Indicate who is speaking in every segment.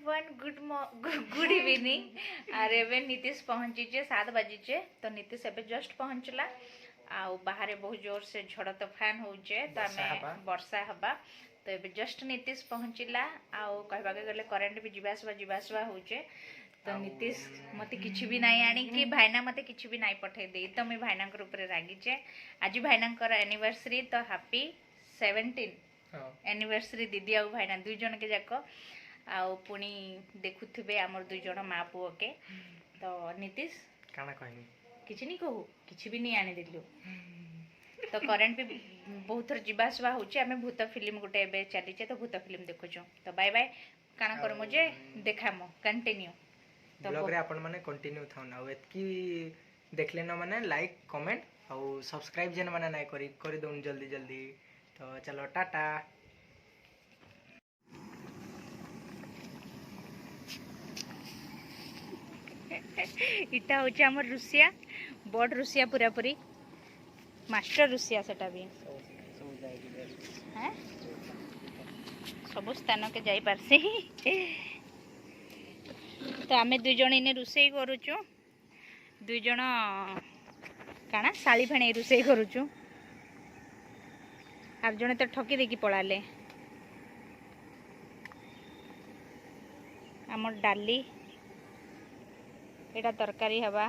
Speaker 1: Everyone good evening are एवं नीतीश पहुँचीचे 7 बजीचे तो नीतीश एवं जस्ट पहुँचला आउ बाहर बहुत जोर से झड़ तोफान होचे तो आम वर्षा हवा तो ये जस्ट नीतीश पहुँचला आउ कहवा गले करेन्ट भी जीवासवा होचे तो नीतीश मत किसी भी नहीं आनी भाईना मत किसी भी नहीं पठे दे तो मुझे भाईना ऊपर रागिचे आज भाईना एनिवर्सरी तो हैप्पी 17 एनिवर्सरी दीदी आ भाईना दुई जन के जाक आउ पुणी देखुथे आमर दुई जन माँ पुओ के तो नीतीश
Speaker 2: काना कहनी
Speaker 1: किछि नहीं कहू किछि भी नहीं आनी दिलु तो करेंट भी बहुत थर जीवासवा होचे आमे भूत फिल्म गोटे एबे चलीचे तो भूत फिल्म देखुछु तो बाय बाय काना कर मुझे देखामो कंटिन्यू
Speaker 2: तो ब्लॉग रे अपन माने कंटिन्यू थाउन आ एतकी देखले न माने लाइक कमेंट और सब्सक्राइब जेन माने नाही करी दोन जल्दी जल्दी तो चलो टाटा
Speaker 1: इटा होचे हमर रुसिया बड़ रुसिया पूरा पूरी मास्टर रुसिया सेटा भी हैं सब स्थान के जाई पारसे तो आमे दुई जण इने रुसई करूचु दुई जण काना साली फेणे रुसई करूचु आप जने तो ठकी देकी पळाले हमर डाली एटा तरकारी हवा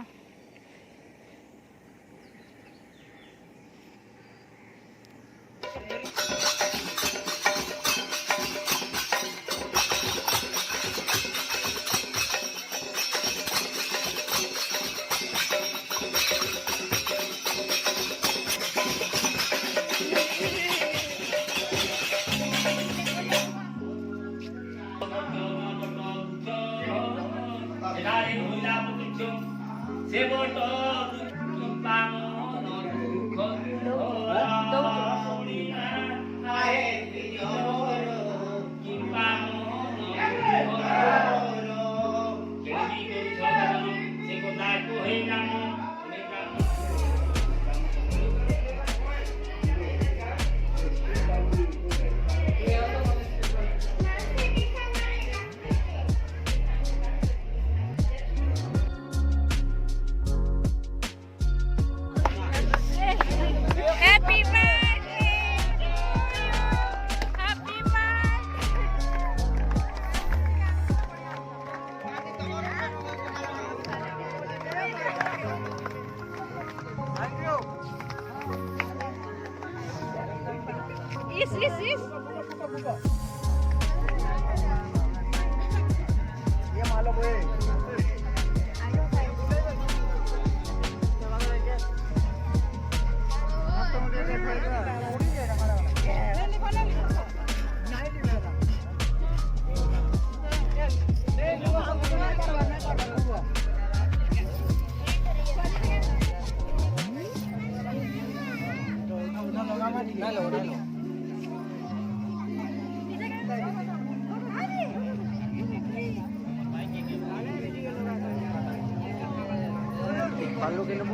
Speaker 2: ये मालो बोए पालो के लोग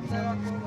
Speaker 1: Thank you.